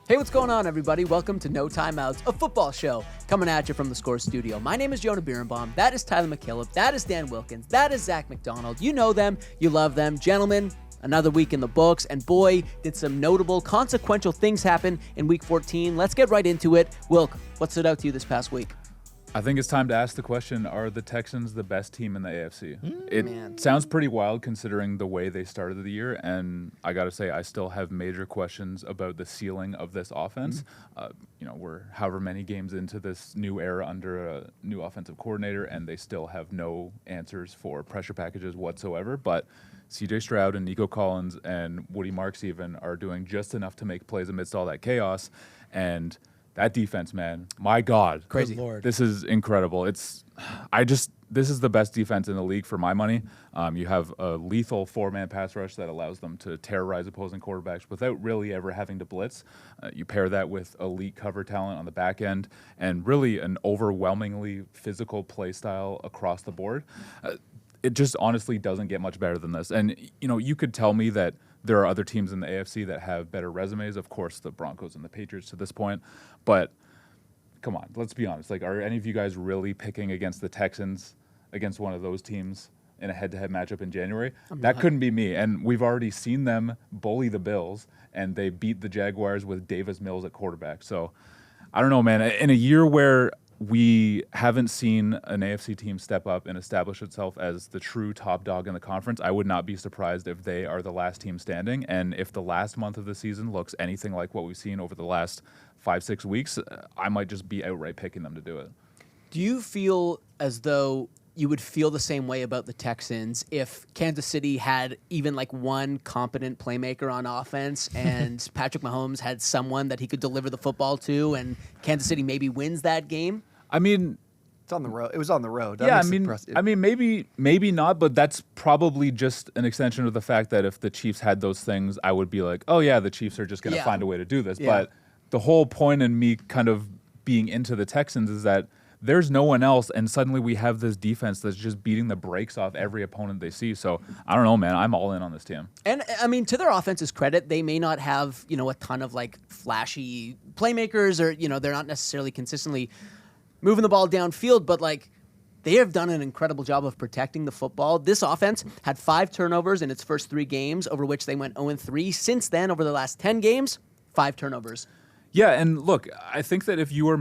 Hey, what's going on, everybody? Welcome to No Timeouts, a football show coming at you from the Score Studio. My name is Jonah Birenbaum. That is Tyler MacKillop. That is Dan Wilkins. That is Zak McDonald. You know them. You love them. Gentlemen, another week in the books, and boy, did some notable, consequential things happen in Week 14. Let's get right into it. Wilk, what stood out to you this past week? I think it's time to ask the question, are the Texans the best team in the AFC? It sounds pretty wild considering the way they started the year, and I got to say, I still have major questions about the ceiling of this offense. We're however many games into this new era under a new offensive coordinator, and they still have no answers for pressure packages whatsoever, but CJ Stroud and Nico Collins and Woody Marks even are doing just enough to make plays amidst all that chaos, and that defense, man, my God. Crazy. Good Lord. This is incredible. This is the best defense in the league for my money. You have a lethal four-man pass rush that allows them to terrorize opposing quarterbacks without really ever having to blitz. You pair that with elite cover talent on the back end and really an overwhelmingly physical play style across the board. It just honestly doesn't get much better than this. And, you could tell me that there are other teams in the AFC that have better resumes. Of course, the Broncos and the Patriots to this point. But come on, let's be honest. Are any of you guys really picking against the Texans, against one of those teams in a head-to-head matchup in January? That couldn't be me. And we've already seen them bully the Bills, and they beat the Jaguars with Davis Mills at quarterback. So I don't know, man. In a year where we haven't seen an AFC team step up and establish itself as the true top dog in the conference, I would not be surprised if they are the last team standing. And if the last month of the season looks anything like what we've seen over the last 5-6 weeks, I might just be outright picking them to do it. Do you feel as though you would feel the same way about the Texans if Kansas City had even one competent playmaker on offense and Patrick Mahomes had someone that he could deliver the football to and Kansas City maybe wins that game? I mean, It's on the road. It was on the road. yeah, I mean, maybe not, but that's probably just an extension of the fact that if the Chiefs had those things, I would be like, oh yeah, the Chiefs are just going to find a way to do this. Yeah. But the whole point in me kind of being into the Texans is that there's no one else, and suddenly we have this defense that's just beating the brakes off every opponent they see. So I don't know, man. I'm all in on this team. And I mean, to their offense's credit, they may not have a ton of flashy playmakers, or they're not necessarily consistently moving the ball downfield, but they have done an incredible job of protecting the football. This offense had 5 turnovers in its first 3 games, over which they went 0-3. Since then, over the last 10 games, 5 turnovers. Yeah, and look, I think that if you were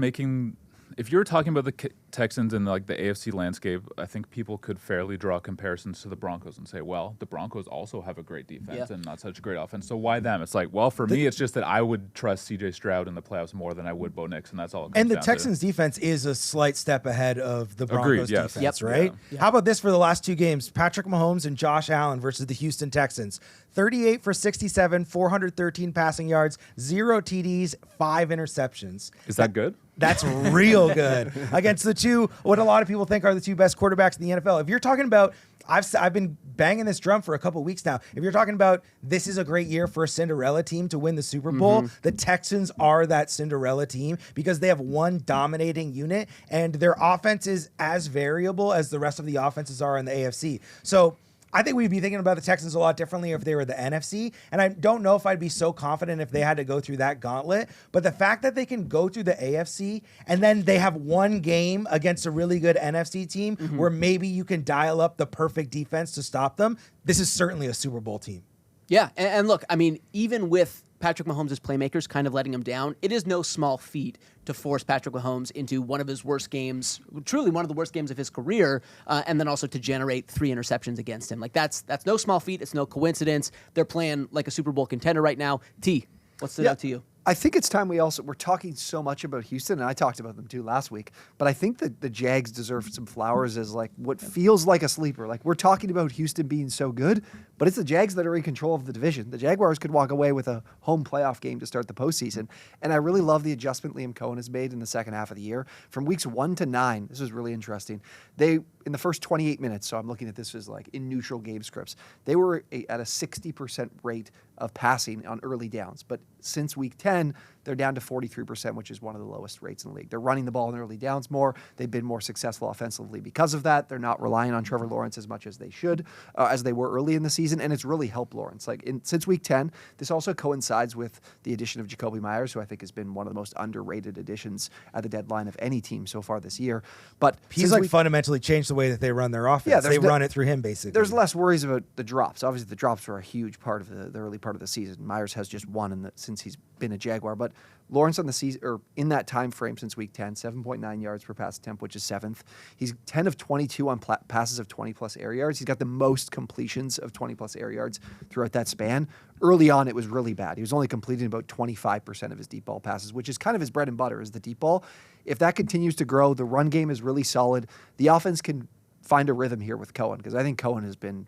talking about the Texans and the AFC landscape, I think people could fairly draw comparisons to the Broncos and say, well, the Broncos also have a great defense and not such a great offense. So why them? It's for me, it's just that I would trust CJ Stroud in the playoffs more than I would Bo Nix, and that's all it comes And the down Texans' to. defense is a slight step ahead of the Broncos' yes. defense, Yep. right? Yeah. How about this for the last 2 games? Patrick Mahomes and Josh Allen versus the Houston Texans. 38 for 67, 413 passing yards, 0 TDs, 5 interceptions. Is that good? That's real good against the two, what a lot of people think are the 2 best quarterbacks in the NFL. If you're talking about, I've been banging this drum for a couple of weeks now. If you're talking about this is a great year for a Cinderella team to win the Super Bowl, the Texans are that Cinderella team because they have one dominating unit and their offense is as variable as the rest of the offenses are in the AFC. So I think we'd be thinking about the Texans a lot differently if they were the NFC. And I don't know if I'd be so confident if they had to go through that gauntlet. But the fact that they can go through the AFC and then they have one game against a really good NFC team where maybe you can dial up the perfect defense to stop them, this is certainly a Super Bowl team. Yeah, and look, I mean, even with Patrick Mahomes' playmakers kind of letting him down, it is no small feat to force Patrick Mahomes into one of his worst games, truly one of the worst games of his career, and then also to generate 3 interceptions against him. That's no small feat. It's no coincidence. They're playing like a Super Bowl contender right now. T, what stood out to you? I think it's time we're talking so much about Houston, and I talked about them too last week, but I think that the Jags deserve some flowers as what feels like a sleeper. We're talking about Houston being so good, but it's the Jags that are in control of the division. The Jaguars could walk away with a home playoff game to start the postseason, and I really love the adjustment Liam Cohen has made in the second half of the year. From weeks 1 to 9, this was really interesting. They in the first 28 minutes, so I'm looking at this as like in neutral game scripts, they were at a 60% rate of passing on early downs. But since week 10, they're down to 43%, which is one of the lowest rates in the league. They're running the ball in early downs more. They've been more successful offensively because of that. They're not relying on Trevor Lawrence as much as they should, as they were early in the season, and it's really helped Lawrence. Since week 10, this also coincides with the addition of Jacoby Myers, who I think has been one of the most underrated additions at the deadline of any team so far this year. But he's fundamentally changed the way that they run their offense. Yeah, they run it through him, basically. There's less worries about the drops. Obviously, the drops were a huge part of the early part of the season. Myers has just one since he's been a Jaguar. But Lawrence on the season, or in that time frame since week 10, 7.9 yards per pass attempt, which is 7th. He's 10 of 22 on passes of 20-plus air yards. He's got the most completions of 20-plus air yards throughout that span. Early on, it was really bad. He was only completing about 25% of his deep ball passes, which is kind of his bread and butter, is the deep ball. If that continues to grow, the run game is really solid. The offense can find a rhythm here with Cohen, because I think Cohen has been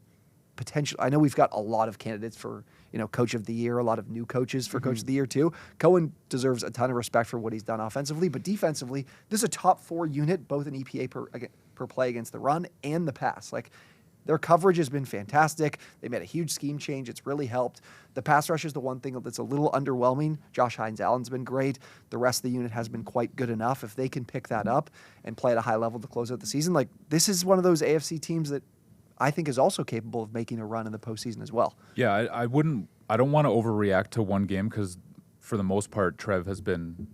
potential. I know we've got a lot of candidates for, coach of the year, a lot of new coaches for coach of the year too. Cohen deserves a ton of respect for what he's done offensively, but defensively, this is a top 4 unit, both in EPA per play against the run and the pass. Their coverage has been fantastic. They made a huge scheme change. It's really helped. The pass rush is the one thing that's a little underwhelming. Josh Hines-Allen's been great. The rest of the unit has been quite good enough. If they can pick that up and play at a high level to close out the season, this is one of those AFC teams that I think is also capable of making a run in the postseason as well. Yeah, I don't want to overreact to one game, because for the most part, Trev has been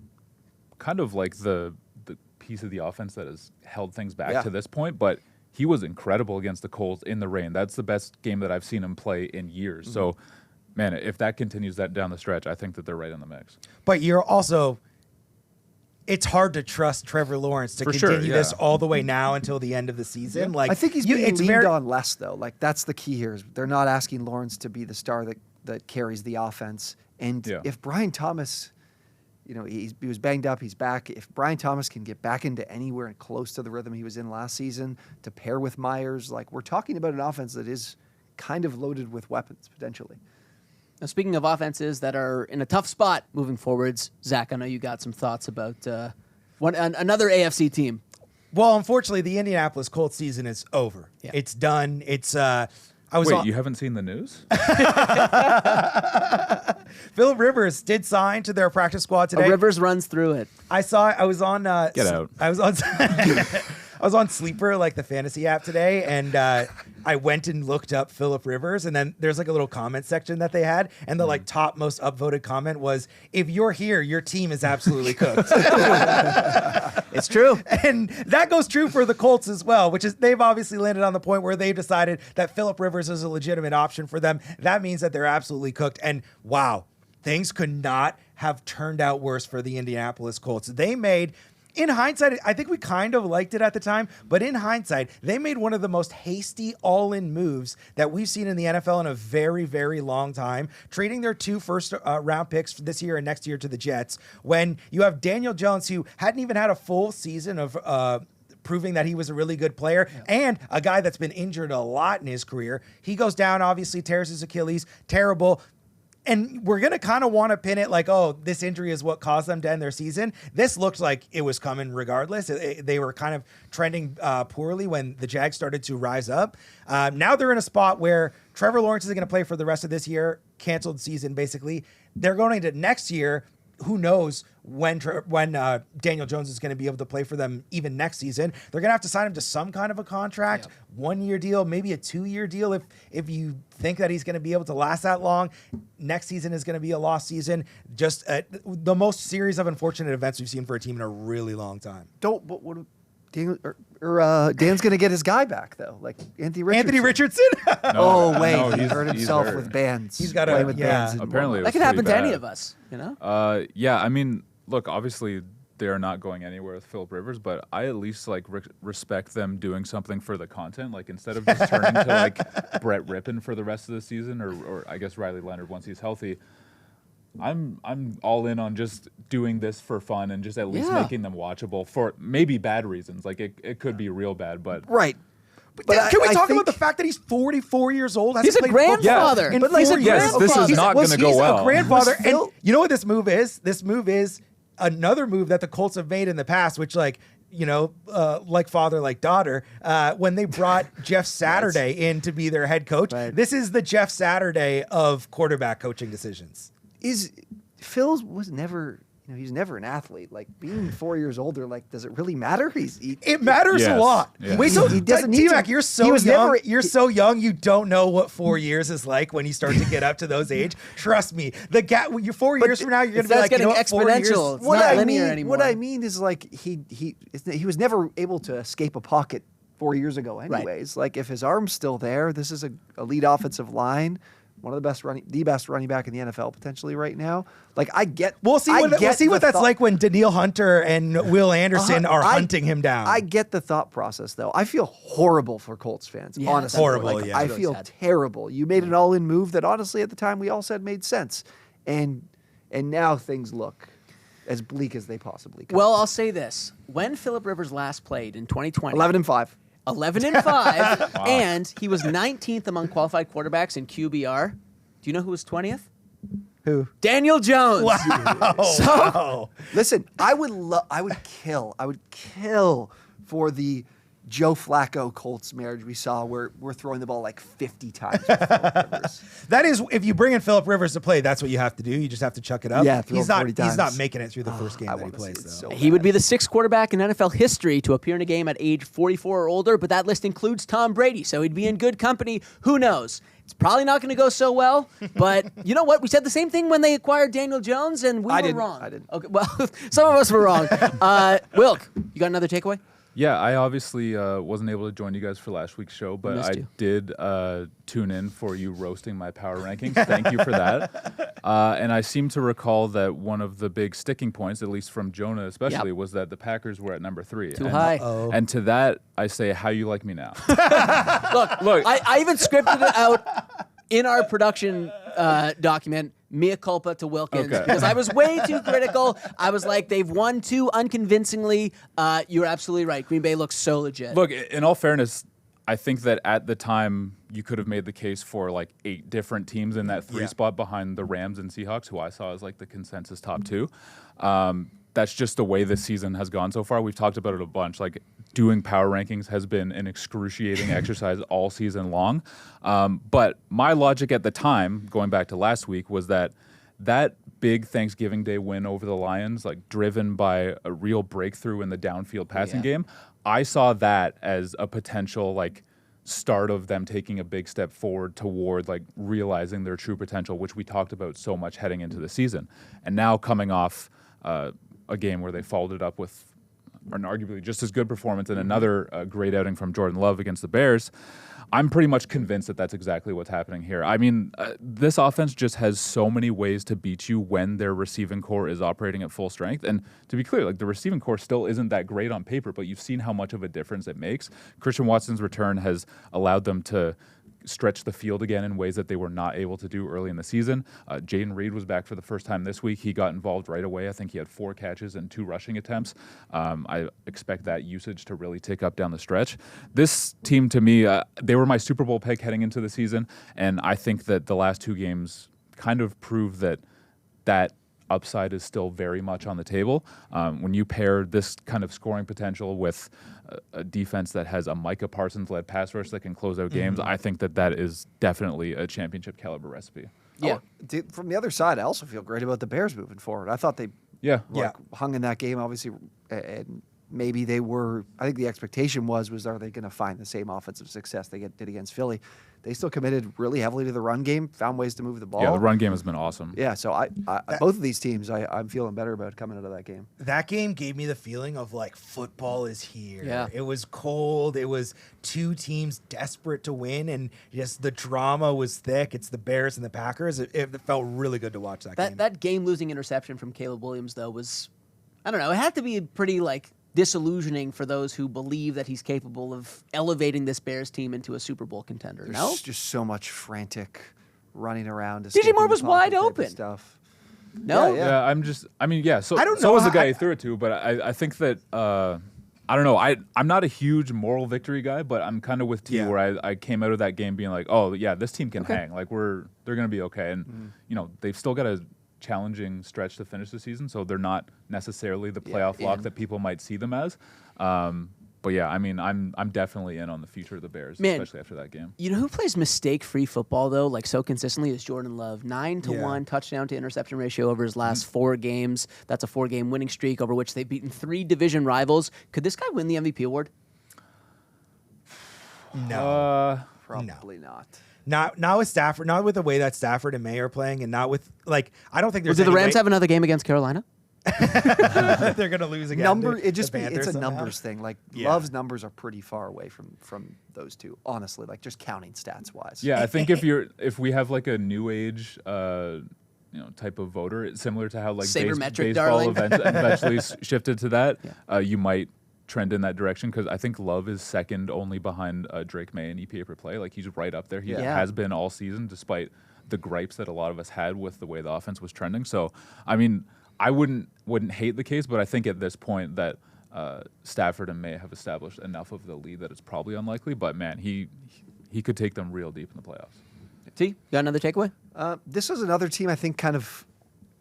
kind of like the piece of the offense that has held things back to this point, but he was incredible against the Colts in the rain. That's the best game that I've seen him play in years. Mm-hmm. So, man, if that continues that down the stretch, I think that they're right in the mix. But you're also... It's hard to trust Trevor Lawrence to continue this all the way now until the end of the season. Yeah. I think he's being leaned on less, though. That's the key here. Is they're not asking Lawrence to be the star that carries the offense. And if Brian Thomas, he was banged up, he's back. If Brian Thomas can get back into anywhere close to the rhythm he was in last season to pair with Myers, we're talking about an offense that is kind of loaded with weapons, potentially. Now, speaking of offenses that are in a tough spot moving forwards, Zach, I know you got some thoughts about another AFC team. Well, unfortunately, the Indianapolis Colts season is over. Yeah. It's done. It's you haven't seen the news? Phillip Rivers did sign to their practice squad today. Rivers runs through it. I was on Get out. I was on Sleeper, the fantasy app today, and I went and looked up Phillip Rivers, and then there's a little comment section that they had, and the top most upvoted comment was, "If you're here, your team is absolutely cooked." It's true. And that goes true for the Colts as well, which is they've obviously landed on the point where they've decided that Phillip Rivers is a legitimate option for them. That means that they're absolutely cooked. And wow, things could not have turned out worse for the Indianapolis Colts. They made... In hindsight, I think we kind of liked it at the time, but in hindsight, they made one of the most hasty all-in moves that we've seen in the NFL in a very, very long time, trading their 2 first-round picks this year and next year to the Jets, when you have Daniel Jones, who hadn't even had a full season of proving that he was a really good player, and a guy that's been injured a lot in his career. He goes down, obviously, tears his Achilles, terrible. And we're going to kind of want to pin it this injury is what caused them to end their season. This looked like it was coming regardless. They were kind of trending poorly when the Jags started to rise up. Now they're in a spot where Trevor Lawrence isn't going to play for the rest of this year, canceled season basically. They're going into next year. Who knows when Daniel Jones is going to be able to play for them even next season. They're going to have to sign him to some kind of a contract, 1-year deal, maybe a 2-year deal if you think that he's going to be able to last that long. Next season is going to be a lost season. Just the most series of unfortunate events we've seen for a team in a really long time. Dan's going to get his guy back, thow, Anthony Richardson. Anthony Richardson? He hurt himself with bands. He's got to with bands. Apparently, that could happen to any of us, I mean, look, obviously they are not going anywhere with Phillip Rivers, but I at least respect them doing something for the content. Instead of just turning to Brett Rippon for the rest of the season, or I guess Riley Leonard once he's healthy. I'm all in on just doing this for fun and just at least making them watchable for maybe bad reasons. It could be real bad, but right. But can we talk about the fact that he's 44 years old? He's a grandfather. In but this is not going to go well. He's a grandfather. And you know what this move is? This move is another move that the Colts have made in the past, which like father, like daughter, when they brought Jeff Saturday in to be their head coach. Right. This is the Jeff Saturday of quarterback coaching decisions. Phil was never, he's never an athlete. Like being 4 years older, like, does it really matter? It matters a Yes. lot. Yeah. Wait, so He doesn't need T-Mac, to. you're so He was young. never- You're so young. You don't know what 4 years is like when you start to get up to those age. Trust me, the gap. You're 4 years from now, you're gonna be like, getting 4 years? exponential. It's not linear anymore. What I mean is, like, he was never able to escape a pocket 4 years ago. Anyways, like, if his arm's still there, this is a elite offensive line. One of the best running back in the NFL potentially right now. Like, I get. We'll see what that's like when Daniil Hunter and Will Anderson are hunting him down. I get the thought process, though. I feel horrible for Colts fans. Yeah, honestly, horrible, Like, yeah. I It's really feel sad. terrible. You made an all-in move that, honestly, at the time we all said made sense, and now things look as bleak as they possibly could. Well, I'll say this: when Phillip Rivers last played in 2020, 11-5. 11-5, and he was 19th among qualified quarterbacks in QBR. Do you know who was 20th? Who? Daniel Jones. Wow. Listen, I would kill for the Joe Flacco Colts marriage we saw where we're throwing the ball like 50 times with Phillip Rivers. That is, if you bring in Phillip Rivers to play, that's what you have to do. You just have to chuck it up. Yeah, throw he's him not. 40 He's not times. making it through the first game I that he wanna see plays. it Though. so He would be the sixth quarterback in NFL history to appear in a game at age 44 or older, but that list includes Tom Brady, so he'd be in good company. Who knows? It's probably not going to go so well, but you know what? We said the same thing when they acquired Daniel Jones, and we I were didn't. wrong. I didn't. Okay, well, some of us were wrong. Wilk, you got another takeaway? Yeah, I obviously wasn't able to join you guys for last week's show, but Missed I you. did tune in for you roasting my power rankings. Thank you for that. And I seem to recall that one of the big sticking points, at least from Jonah especially, Yep. was that the Packers were at number 3. Too And- high. And to that, I say, how you like me now? Look, I even scripted it out in our production document, mea culpa to Wilkins, Okay. because I was way too critical. I was like, they've won too unconvincingly. You're absolutely right. Green Bay looks so legit. Look, in all fairness, I think that at the time you could have made the case for like 8 different teams in that 3 spot behind the Rams and Seahawks, who I saw as like the consensus top 2. That's just the way this season has gone so far. We've talked about it a bunch. Like, doing power rankings has been an excruciating exercise all season long. But my logic at the time, going back to last week, was that big Thanksgiving Day win over the Lions, like driven by a real breakthrough in the downfield passing game, I saw that as a potential like start of them taking a big step forward toward like realizing their true potential, which we talked about so much heading into the season. And now coming off a game where they followed it up with an arguably just as good performance and another great outing from Jordan Love against the Bears, I'm pretty much convinced that that's exactly what's happening here. I mean, this offense just has so many ways to beat you when their receiving core is operating at full strength. And to be clear, like, the receiving core still isn't that great on paper, but you've seen how much of a difference it makes. Christian Watson's return has allowed them to stretch the field again in ways that they were not able to do early in the season. Jaden Reed was back for the first time this week. He got involved right away. I think he had 4 catches and 2 rushing attempts. I expect that usage to really tick up down the stretch. This team, to me, they were my Super Bowl pick heading into the season, and I think that the last 2 games kind of prove that upside is still very much on the table. When you pair this kind of scoring potential with a defense that has a Micah Parsons-led pass rush that can close out games, I think that is definitely a championship caliber recipe. Yeah. From the other side, I also feel great about the Bears moving forward. I thought they hung in that game, obviously, and maybe they were. I think the expectation was are they going to find the same offensive success they did against Philly? They still committed really heavily to the run game, found ways to move the ball. Yeah, the run game has been awesome. Yeah, so I both of these teams, I'm feeling better about coming out of that game. That game gave me the feeling of like football is here. Yeah. It was cold. It was 2 teams desperate to win, and just the drama was thick. It's the Bears and the Packers. It felt really good to watch that game. That game-losing interception from Caleb Williams, though, was, I don't know, it had to be pretty, like, disillusioning for those who believe that he's capable of elevating this Bears team into a Super Bowl contender. There's No? just so much frantic running around. DJ escaping Moore the was pocket wide type of open. Stuff. No? Yeah. Yeah, so I don't so know was the how- guy who threw it to, but I think that I don't know. I'm not a huge moral victory guy, but I'm kind of with T, Yeah. where I came out of that game being like, oh yeah, this team can hang. Like they're gonna be okay, and you know they've still got a challenging stretch to finish the season, so they're not necessarily the playoff lock that people might see them as. But yeah, I mean, I'm definitely in on the future of the Bears, especially after that game. You know who plays mistake-free football though, like so consistently, is Jordan Love. 9-1 touchdown to interception ratio over his last 4 games. That's a 4-game winning streak over which they've beaten 3 division rivals. Could this guy win the MVP award? No, Probably not. Not with Stafford. Not with the way that Stafford and May are playing, and not with I don't think there's. Do the Rams have another game against Carolina? They're gonna lose again. It's a numbers thing. Like Love's numbers are pretty far away from those two. Honestly, like just counting stats wise. Yeah, I think if we have like a new age type of voter, it's similar to how like baseball eventually shifted to that, you might trend in that direction, because I think Love is second only behind Drake May in EPA per play. Like he's right up there. He has been all season, despite the gripes that a lot of us had with the way the offense was trending. So I mean, I wouldn't hate the case, but I think at this point that Stafford and May have established enough of the lead that it's probably unlikely. But man, he could take them real deep in the playoffs. T, got another takeaway? This was another team I think kind of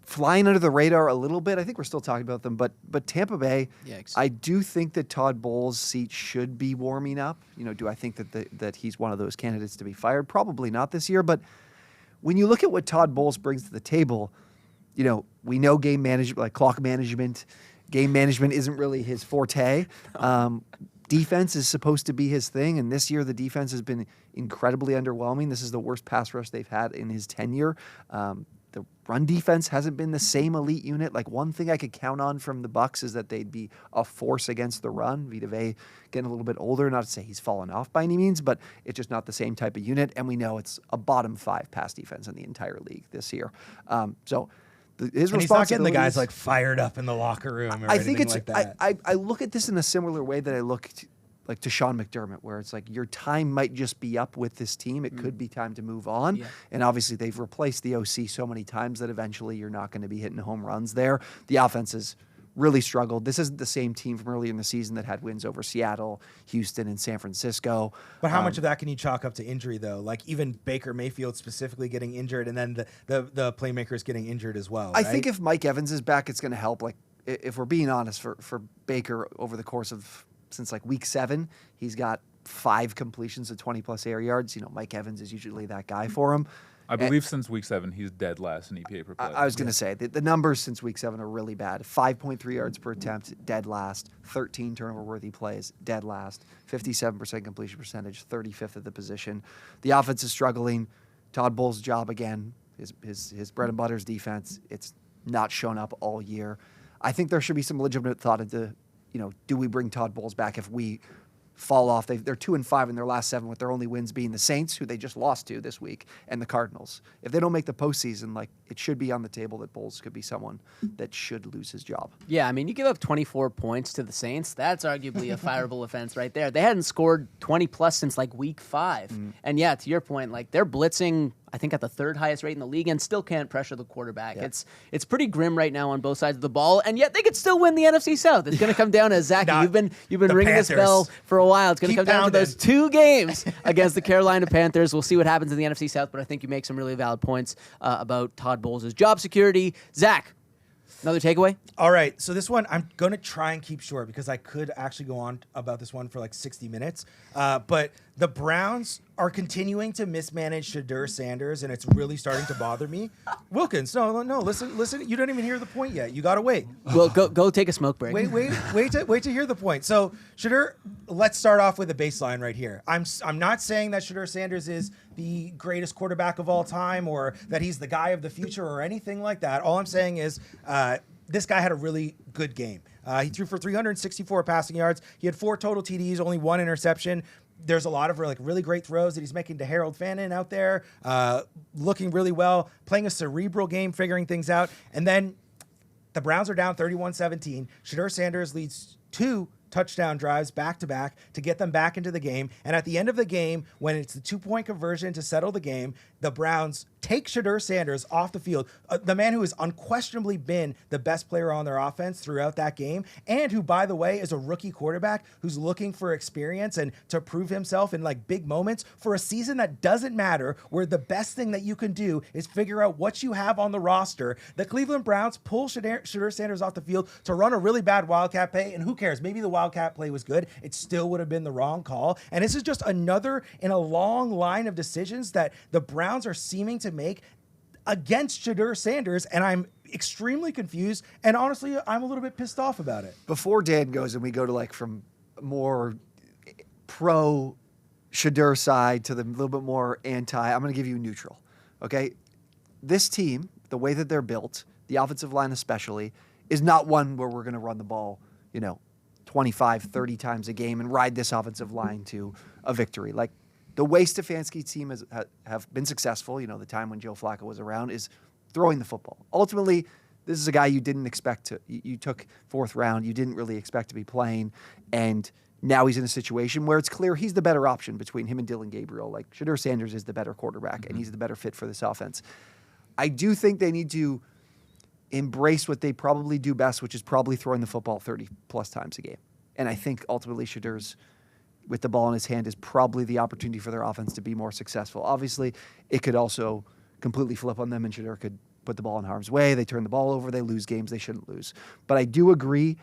flying under the radar a little bit. I think we're still talking about them, but Tampa Bay. Yikes. I do think that Todd Bowles' seat should be warming up. Do I think that he's one of those candidates to be fired? Probably not this year. But when you look at what Todd Bowles brings to the table, we know game management, like clock management, game management isn't really his forte. Defense is supposed to be his thing, and this year the defense has been incredibly underwhelming. This is the worst pass rush they've had in his tenure. The run defense hasn't been the same elite unit. Like one thing I could count on from the Bucs is that they'd be a force against the run. Vita Vea getting a little bit older, not to say he's fallen off by any means, but it's just not the same type of unit. And we know it's a bottom 5 pass defense in the entire league this year. His and he's not getting the guys like fired up in the locker room. Or I think it's like that. I look at this in a similar way that I look to Sean McDermott, where it's like your time might just be up with this team. It could be time to move on. Yeah. And obviously they've replaced the OC so many times that eventually you're not going to be hitting home runs there. The offense has really struggled. This isn't the same team from earlier in the season that had wins over Seattle, Houston, and San Francisco. But how much of that can you chalk up to injury, though? Like even Baker Mayfield specifically getting injured, and then the playmakers getting injured as well. I think if Mike Evans is back, it's going to help. Like if we're being honest, for Baker over the course of since like week 7, he's got 5 completions of 20+ air yards. Mike Evans is usually that guy for him. I believe since week 7, he's dead last in EPA per play. I was going to say the numbers since week 7 are really bad. 5.3 yards per attempt, dead last. 13 turnover-worthy plays, dead last. 57% completion percentage, 35th at the position. The offense is struggling. Todd Bowles' job again, his bread and butter's defense. It's not shown up all year. I think there should be some legitimate thought into, do we bring Todd Bowles back if we fall off? They're 2-5 in their last 7, with their only wins being the Saints, who they just lost to this week, and the Cardinals. If they don't make the postseason, like it should be on the table that Bowles could be someone that should lose his job. Yeah, I mean, you give up 24 points to the Saints. That's arguably a fireable offense right there. They hadn't scored 20+ since like week 5. And yeah, to your point, like they're blitzing, I think, at the 3rd highest rate in the league, and still can't pressure the quarterback. Yeah. It's pretty grim right now on both sides of the ball, and yet they could still win the NFC South. It's going to come down to Zach. You've been ringing Panthers. this bell for a while. It's going to come down to those 2 games against the Carolina Panthers. We'll see what happens in the NFC South, but I think you make some really valid points about Todd Bowles' job security. Zach, another takeaway? All right, so this one I'm going to try and keep short because I could actually go on about this one for like 60 minutes. But the Browns are continuing to mismanage Shedeur Sanders, and it's really starting to bother me. Wilkins, no, listen. You don't even hear the point yet. You got to wait. Well, go take a smoke break. Wait to hear the point. So Shedeur, let's start off with a baseline right here. I'm not saying that Shedeur Sanders is the greatest quarterback of all time or that he's the guy of the future or anything like that. All I'm saying is this guy had a really good game. He threw for 364 passing yards. He had 4 total TDs, only 1 interception. There's a lot of really great throws that he's making to Harold Fannin out there, looking really well, playing a cerebral game, figuring things out. And then the Browns are down 31-17. Shedeur Sanders leads 2 touchdown drives back to back to get them back into the game. And at the end of the game, when it's the 2-point conversion to settle the game, the Browns take Shedeur Sanders off the field, the man who has unquestionably been the best player on their offense throughout that game, and who, by the way, is a rookie quarterback who's looking for experience and to prove himself in like big moments for a season that doesn't matter, where the best thing that you can do is figure out what you have on the roster. The Cleveland Browns pull Shedeur Sanders off the field to run a really bad Wildcat play, and who cares? Maybe the Wildcat play was good. It still would have been the wrong call. And this is just another in a long line of decisions that the Browns are seeming to make against Shedeur Sanders, and I'm extremely confused, and honestly, I'm a little bit pissed off about it. Before Dan goes and we go to like from more pro Shedeur side to the little bit more anti, I'm going to give you neutral. Okay? This team, the way that they're built, the offensive line especially, is not one where we're going to run the ball, 25, 30 times a game and ride this offensive line to a victory. Like, the way Stefanski's team have been successful, the time when Joe Flacco was around, is throwing the football. Ultimately, this is a guy you didn't expect to. You took 4th round. You didn't really expect to be playing. And now he's in a situation where it's clear he's the better option between him and Dylan Gabriel. Like, Shedeur Sanders is the better quarterback, and he's the better fit for this offense. I do think they need to embrace what they probably do best, which is probably throwing the football 30-plus times a game. And I think ultimately Shedeur's, with the ball in his hand, is probably the opportunity for their offense to be more successful. Obviously, it could also completely flip on them, and Shedeur could put the ball in harm's way. They turn the ball over. They lose games they shouldn't lose. But I do agree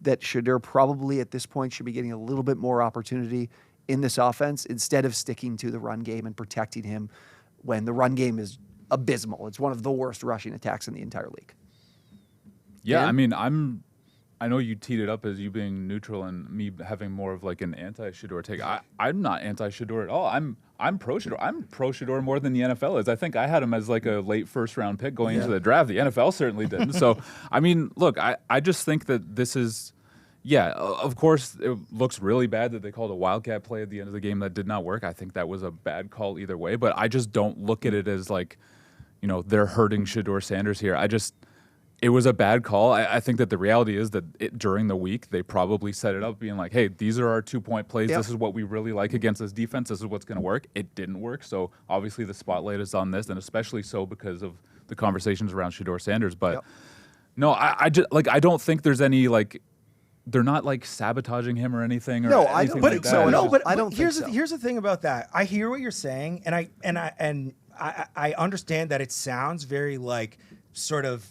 that Shedeur probably at this point should be getting a little bit more opportunity in this offense instead of sticking to the run game and protecting him when the run game is abysmal. It's one of the worst rushing attacks in the entire league. Yeah, Dan? I mean, I know you teed it up as you being neutral and me having more of like an anti-Shedeur take. I'm not anti-Shedeur at all. I'm pro-Shedeur. I'm pro-Shedeur more than the NFL is. I think I had him as like a late 1st-round pick going into the draft. The NFL certainly didn't. So, I mean, look, I just think that this is, of course, it looks really bad that they called a Wildcat play at the end of the game that did not work. I think that was a bad call either way. But I just don't look at it as like, they're hurting Shedeur Sanders here. It was a bad call. I think that the reality is that during the week, they probably set it up being like, hey, these are our 2-point plays. Yep. This is what we really like against this defense. This is what's going to work. It didn't work. So obviously the spotlight is on this, and especially so because of the conversations around Shedeur Sanders. But no, I don't think there's any like, they're not like sabotaging him or anything. Or no, I don't. Like But no, but I don't. Here's think so. Here's the thing about that. I hear what you're saying, and I understand that it sounds very like sort of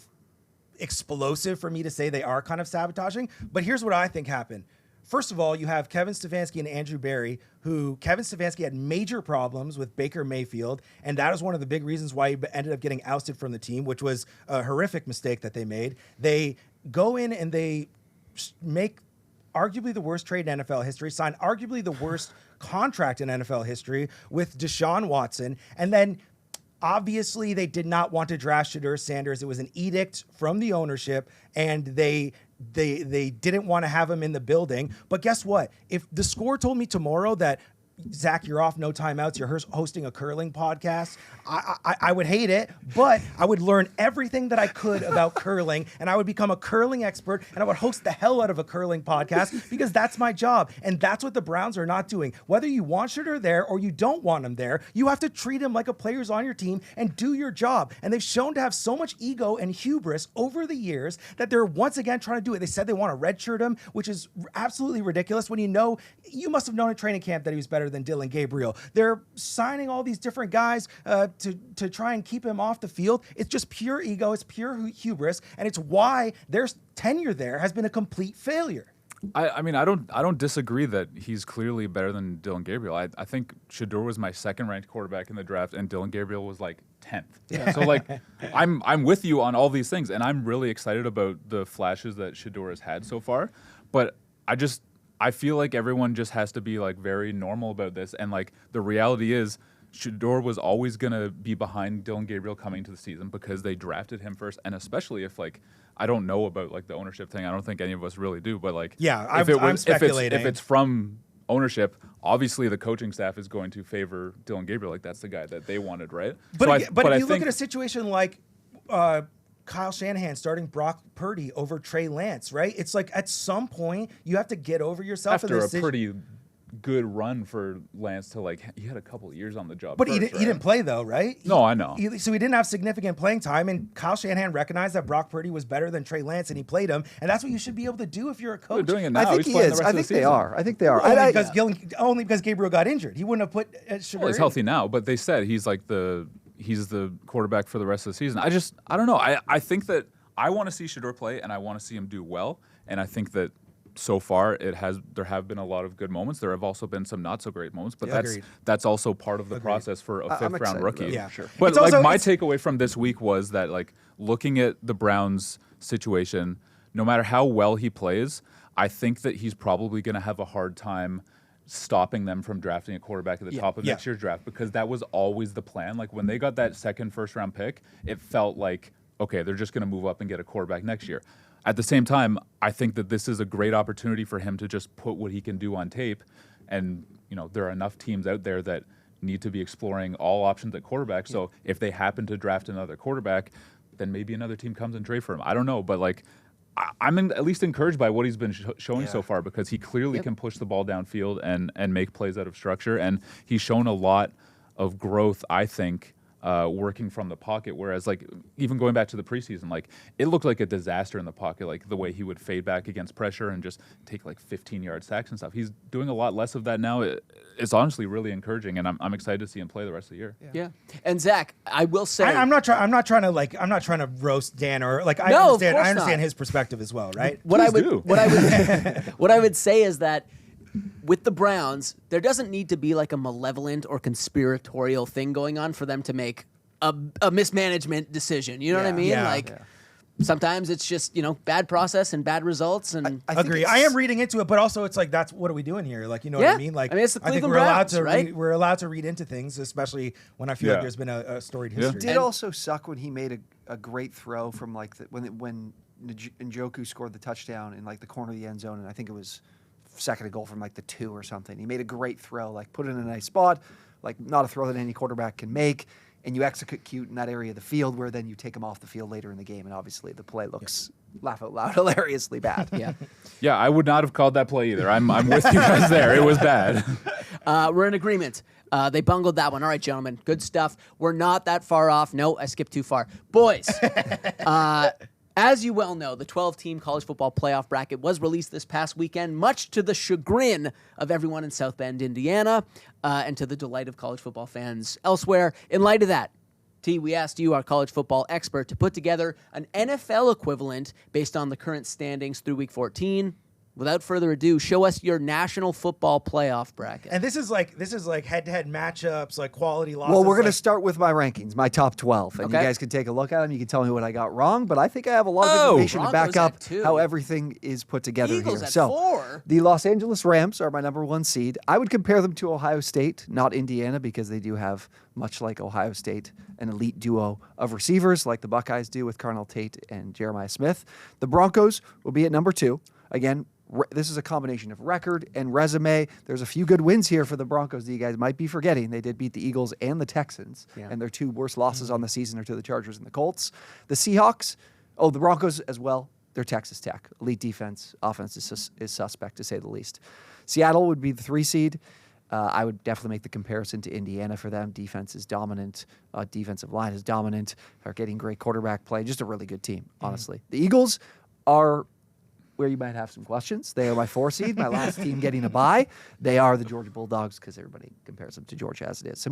explosive for me to say they are kind of sabotaging. But here's what I think happened. First of all, you have Kevin Stefanski and Andrew Berry, who Kevin Stefanski had major problems with Baker Mayfield, and that is one of the big reasons why he ended up getting ousted from the team, which was a horrific mistake that they made. They go in and they make arguably the worst trade in NFL history, sign arguably the worst contract in NFL history with Deshaun Watson, and then obviously they did not want to draft Shedeur Sanders. It was an edict from the ownership, and they didn't want to have him in the building. But guess what? If the Score told me tomorrow that, Zach, you're off, no timeouts, you're hosting a curling podcast, I would hate it, but I would learn everything that I could about curling, and I would become a curling expert, and I would host the hell out of a curling podcast because that's my job, and that's what the Browns are not doing. Whether you want Shedeur there or you don't want him there, you have to treat him like a player's on your team and do your job, and they've shown to have so much ego and hubris over the years that they're once again trying to do it. They said they want to redshirt him, which is absolutely ridiculous when you must have known at training camp that he was better than Dylan Gabriel. They're signing all these different guys to try and keep him off the field. It's just pure ego. It's pure hubris, and it's why their tenure there has been a complete failure. I mean, I don't disagree that he's clearly better than Dylan Gabriel. I think Shedeur was my 2nd-ranked quarterback in the draft, and Dylan Gabriel was like 10th. Yeah. So like, I'm with you on all these things, and I'm really excited about the flashes that Shedeur has had so far. But I feel like everyone just has to be like very normal about this, and like the reality is, Shedeur was always going to be behind Dylan Gabriel coming to the season because they drafted him first, and especially if like, I don't know about like the ownership thing. I don't think any of us really do, but like, I'm speculating. If it's from ownership, obviously the coaching staff is going to favor Dylan Gabriel. Like, that's the guy that they wanted, right? But if you look at a situation like Kyle Shanahan starting Brock Purdy over Trey Lance, right? It's like at some point you have to get over yourself. After a pretty good run for Lance to he had a couple of years on the job. But first, he didn't play though, right? No, I know. So he didn't have significant playing time, and Kyle Shanahan recognized that Brock Purdy was better than Trey Lance, and he played him, and that's what you should be able to do if you're a coach. They're doing it now. I think He's he playing is. the rest I of the think they season. are. I think they are. Only because Gabriel got injured. He wouldn't have put Shedeur Well, he's in. healthy now, but they said he's the quarterback for the rest of the season. I don't know. I think that I want to see Shedeur play, and I want to see him do well, and I think that so far there have been a lot of good moments. There have also been some not so great moments, but that's also part of the process for a fifth round rookie. Yeah, sure. But my takeaway from this week was that looking at the Browns situation, no matter how well he plays, I think that he's probably going to have a hard time stopping them from drafting a quarterback at the top of next year's draft, because that was always the plan. When they got that second first-round pick, it felt like, okay, they're just going to move up and get a quarterback next year. At the same time, I think that this is a great opportunity for him to just put what he can do on tape. And, there are enough teams out there that need to be exploring all options at quarterback. So if they happen to draft another quarterback, then maybe another team comes and trade for him. I don't know, but I'm at least encouraged by what he's been showing so far, because he clearly can push the ball downfield and make plays out of structure. And he's shown a lot of growth, I think, working from the pocket. Whereas, even going back to the preseason, it looked like a disaster in the pocket, the way he would fade back against pressure and just take 15-yard sacks and stuff. He's doing a lot less of that now. It's honestly really encouraging, and I'm excited to see him play the rest of the year. Yeah. And Zach, I will say, I'm not trying to roast Dan or I understand his perspective as well, right? What I would say is that with the Browns, there doesn't need to be a malevolent or conspiratorial thing going on for them to make a mismanagement decision. You know what I mean? Sometimes it's just, bad process and bad results. And I agree. I am reading into it, but also it's that's what are we doing here? You know what I mean? It's the I think Cleveland we're allowed Browns, to right? we're allowed to read into things, especially when I feel like there's been a storied history. It did also suck when he made a great throw from when Njoku scored the touchdown in the corner of the end zone, and I think it was second and goal from the 2 or something. He made a great throw, put it in a nice spot, not a throw that any quarterback can make, and you execute in that area of the field where then you take him off the field later in the game, and obviously the play looks, laugh out loud, hilariously bad. Yeah, I would not have called that play either. I'm with you guys there. It was bad. We're in agreement. They bungled that one. All right, gentlemen, good stuff. We're not that far off. No, I skipped too far. Boys, as you well know, the 12-team college football playoff bracket was released this past weekend, much to the chagrin of everyone in South Bend, Indiana, and to the delight of college football fans elsewhere. In light of that, T, we asked you, our college football expert, to put together an NFL equivalent based on the current standings through Week 14. Without further ado, show us your National Football Playoff bracket. And this is head-to-head matchups, quality losses. Well, we're going to start with my rankings, my top 12. And you guys can take a look at them. You can tell me what I got wrong, but I think I have a lot of information to back up how everything is put together Eagles here. at So 4. The Los Angeles Rams are my number 1 seed. I would compare them to Ohio State, not Indiana, because they do have, much like Ohio State, an elite duo of receivers like the Buckeyes do with Carnell Tate and Jeremiah Smith. The Broncos will be at number 2. Again, this is a combination of record and resume. There's a few good wins here for the Broncos that you guys might be forgetting. They did beat the Eagles and the Texans, and their 2 worst losses on the season are to the Chargers and the Colts. The Seahawks, the Broncos as well, they're Texas Tech. Elite defense, offense is suspect to say the least. Seattle would be the 3 seed. I would definitely make the comparison to Indiana for them. Defense is dominant. Defensive line is dominant. They're getting great quarterback play. Just a really good team, honestly. The Eagles are where you might have some questions. They are my 4 seed, my last team getting a bye. They are the Georgia Bulldogs because everybody compares them to Georgia as it is.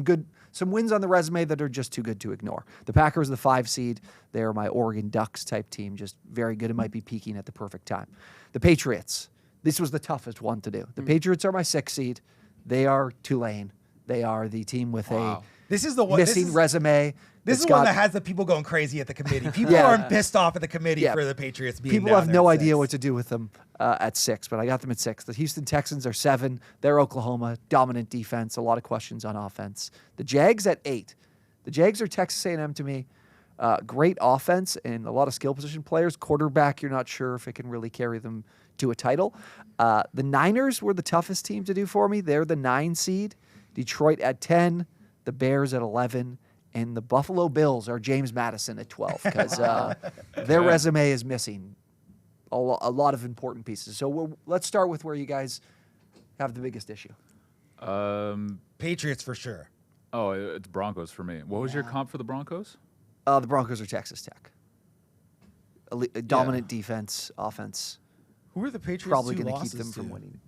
Some wins on the resume that are just too good to ignore. The Packers, the 5 seed. They are my Oregon Ducks type team, just very good. It might be peaking at the perfect time. The Patriots, this was the toughest one to do. The Patriots are my 6 seed. They are Tulane. They are the team with a missing resume. This is one that has the people going crazy at the committee. People are pissed off at the committee for the Patriots being People have no idea what to do with them at 6, but I got them at 6. The Houston Texans are 7. They're Oklahoma. Dominant defense. A lot of questions on offense. The Jags at 8. The Jags are Texas A&M to me. Great offense and a lot of skill position players. Quarterback, you're not sure if it can really carry them to a title. The Niners were the toughest team to do for me. They're the 9 seed. Detroit at 10. The Bears at 11. And the Buffalo Bills are James Madison at 12 because their resume is missing a lot of important pieces. So let's start with where you guys have the biggest issue. Patriots for sure. Oh, it's Broncos for me. What was your comp for the Broncos? The Broncos are Texas Tech. A dominant defense, offense. Who are the Patriots? Probably going to keep them from winning.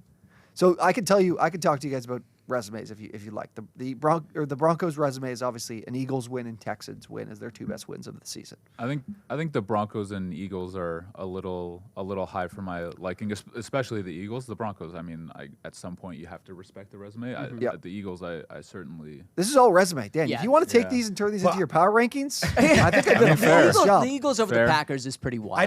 So I can talk to you guys about resumes if you like. The Broncos resume is obviously an Eagles win and Texans win as their two best wins of the season. I think the Broncos and Eagles are a little high for my liking, especially the Eagles. The Broncos, I mean, at some point you have to respect the resume. The Eagles, I certainly. This is all resume, Dan. Yeah. If you want to take these and turn these into your power rankings, I think I did a fair. nice job. The Eagles over the Packers is pretty wild. I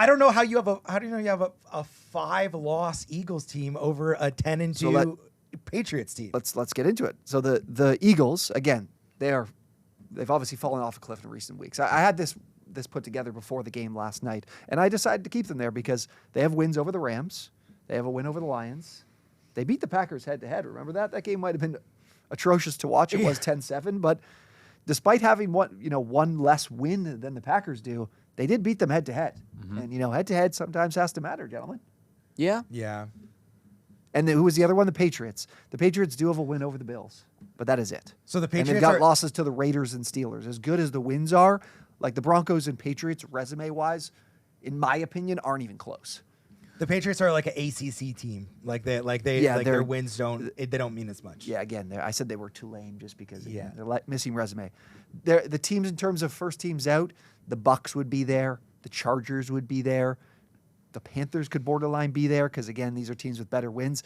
don't know how you have a 5-loss Eagles team over a 10-2 Patriots team. Let's get into it. So the Eagles, again, they've obviously fallen off a cliff in recent weeks. I had this put together before the game last night, and I decided to keep them there because they have wins over the Rams, they have a win over the Lions, they beat the Packers head-to-head. Remember that? That game might have been atrocious to watch. It was 10-7, but despite having one less win than the Packers do, they did beat them head-to-head. And head-to-head sometimes has to matter, gentlemen. Yeah. Yeah. And who was the other one? The Patriots. The Patriots do have a win over the Bills, but that is it. So the Patriots and they've got losses to the Raiders and Steelers. As good as the wins are, like the Broncos and Patriots, resume-wise, in my opinion, aren't even close. The Patriots are like an ACC team. Their wins don't mean as much. Yeah, again, I said they were too lame just because they're missing resume. The teams in terms of first teams out, the Bucks would be there, the Chargers would be there. The Panthers could borderline be there because, again, these are teams with better wins.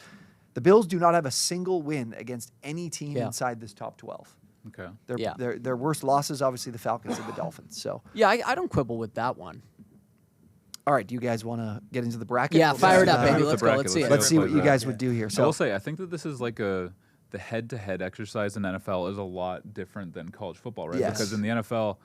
The Bills do not have a single win against any team inside this top 12. Okay. Their worst losses, obviously, the Falcons and the Dolphins. So Yeah, I don't quibble with that one. all right, do you guys want to get into the bracket? Yeah, fire it up, baby. with Let's the go. bracket. Let's see it. Let's see what play you that. guys would do here. I will So say, I think that this is like the head-to-head exercise in NFL is a lot different than college football, right? Yes. Because in the NFL,